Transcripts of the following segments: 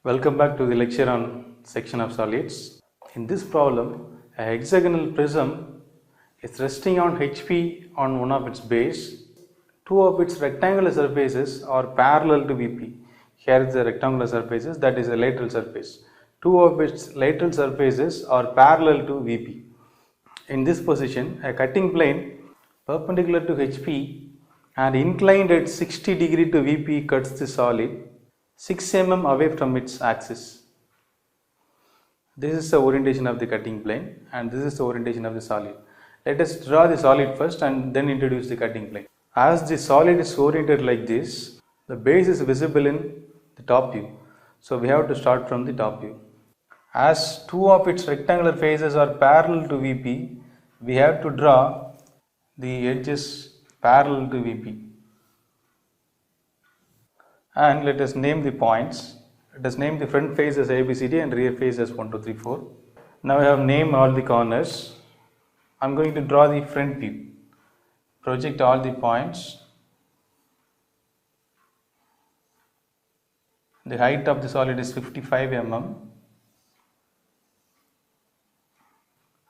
Welcome back to the lecture on section of solids. In this problem, a hexagonal prism is resting on HP on one of its base. Two of its rectangular surfaces are parallel to VP. Here is the rectangular surfaces, that is a lateral surface. Two of its lateral surfaces are parallel to VP. In this position, a cutting plane perpendicular to HP and inclined at 60 degree to VP cuts the solid 6 mm away from its axis. This is the orientation of the cutting plane and this is the orientation of the solid. Let us draw the solid first and then introduce the cutting plane. As the solid is oriented like this, the base is visible in the top view. So we have to start from the top view. As two of its rectangular faces are parallel to VP, we have to draw the edges parallel to VP. And let us name the points. Let us name the front face as ABCD and rear face as 1, 2, 3, 4. Now I have named all the corners. I am going to draw the front view. Project all the points. The height of the solid is 55 mm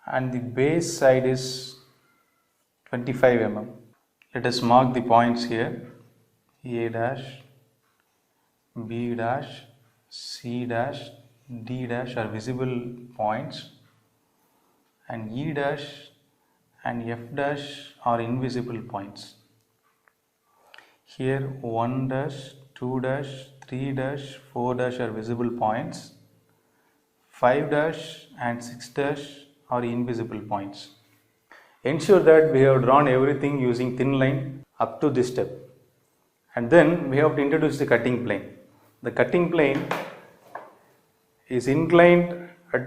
and the base side is 25 mm. Let us mark the points here. A dash, B dash, C dash, D dash are visible points and E dash and F dash are invisible points. Here 1 dash, 2 dash, 3 dash, 4 dash are visible points. 5 dash and 6 dash are invisible points. Ensure that we have drawn everything using thin line up to this step. And then we have to introduce the cutting plane. The cutting plane is inclined at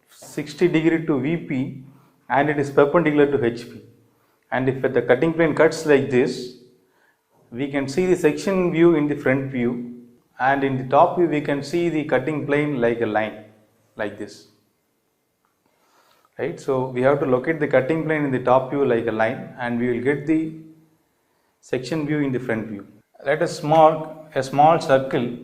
60 degree to VP and it is perpendicular to HP. And if the cutting plane cuts like this, we can see the section view in the front view, and in the top view we can see the cutting plane like a line, like this. Right? So we have to locate the cutting plane in the top view like a line, and we will get the section view in the front view. Let us mark a small circle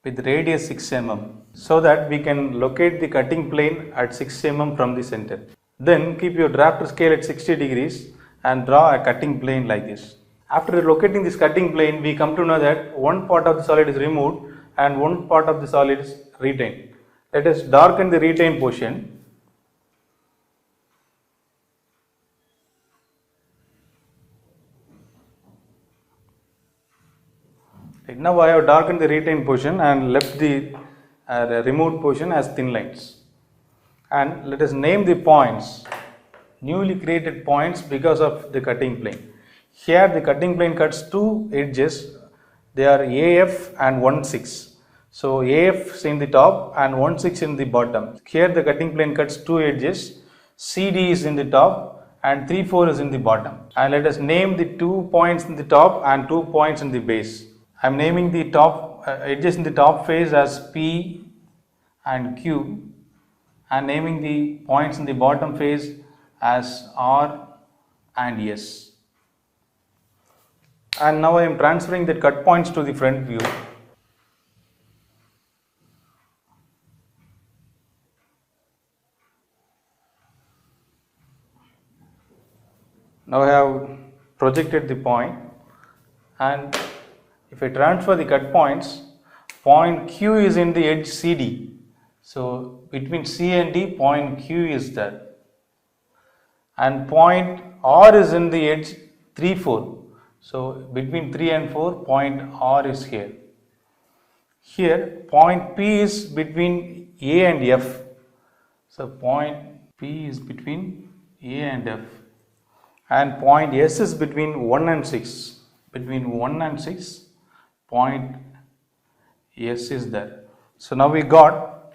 with radius 6 mm so that we can locate the cutting plane at 6 mm from the center. Then keep your drafter scale at 60 degrees and draw a cutting plane like this. After locating this cutting plane, we come to know that one part of the solid is removed and one part of the solid is retained. Let us darken the retained portion. Right, now I have darkened the retained portion and left the removed portion as thin lines. And let us name the points, newly created points because of the cutting plane. Here the cutting plane cuts two edges, they are AF and 1/6. So AF is in the top and 1/6 in the bottom. Here the cutting plane cuts two edges, CD is in the top and 3/4 is in the bottom. And let us name the 2 points in the top and 2 points in the base. I am naming the top edges in the top face as P and Q and naming the points in the bottom face as R and S. And now I am transferring the cut points to the front view. Now I have projected the point, and if I transfer the cut points, point Q is in the edge CD. So between C and D, point Q is there. And point R is in the edge 3, 4. So between 3 and 4, point R is here. Here, point P is between A and F. So point P is between A and F. And point S is between 1 and 6. Between 1 and 6, point S is there. So now we got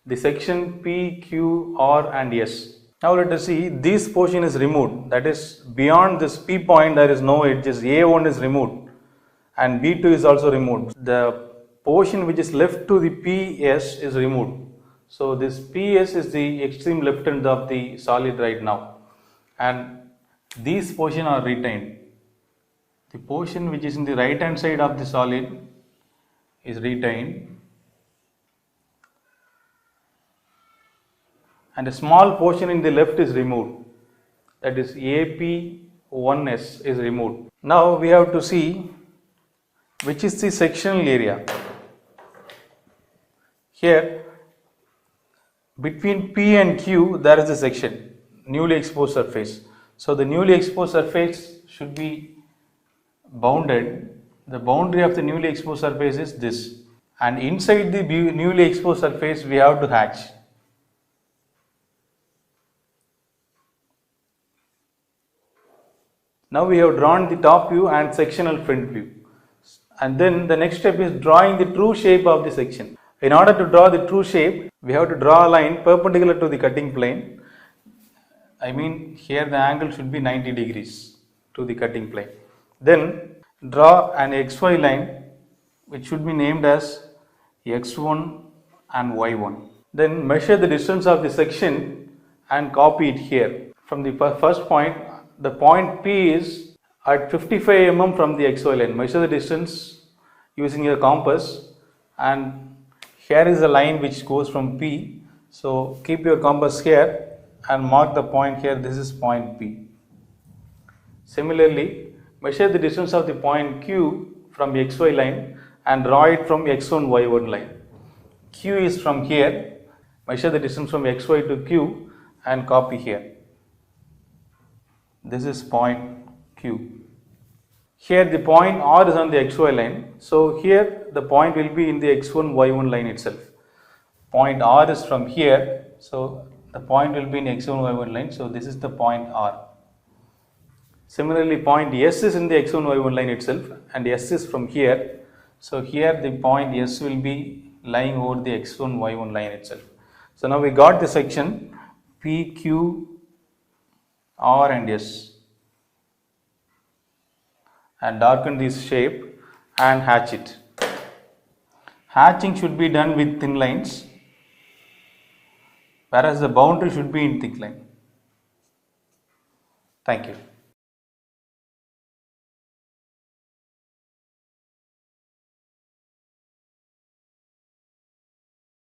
the section P, Q, R and S. Now let us see, this portion is removed, that is beyond this P point there is no edges. A1 is removed and B2 is also removed. The portion which is left to the PS is removed. So this PS is the extreme left end of the solid right now, and these portions are retained. The portion which is in the right hand side of the solid is retained and a small portion in the left is removed, that is AP1S is removed. Now we have to see which is the sectional area. Here between P and Q there is a section, newly exposed surface. So the newly exposed surface should be bounded. The boundary of the newly exposed surface is this, and inside the newly exposed surface we have to hatch. Now we have drawn the top view and sectional front view, and then the next step is drawing the true shape of the section. In order to draw the true shape, we have to draw a line perpendicular to the cutting plane. I mean, here the angle should be 90 degrees to the cutting plane. Then draw an XY line which should be named as X1 and Y1. Then measure the distance of the section and copy it here. From the first point, the point P is at 55 mm from the XY line. Measure the distance using your compass, and here is a line which goes from P. So keep your compass here and mark the point here. This is point P. Similarly, measure the distance of the point Q from XY line and draw it from X1 Y1 line. Q is from here. Measure the distance from XY to Q and copy here. This is point Q. Here the point R is on the XY line. So here the point will be in the X1 Y1 line itself. Point R is from here. So the point will be in X1 Y1 line. So this is the point R. Similarly, point S is in the X1 Y1 line itself, and S is from here. So here the point S will be lying over the X1 Y1 line itself. So now we got the section P, Q, R and S, and darken this shape and hatch it. Hatching should be done with thin lines, whereas the boundary should be in thick line. Thank you.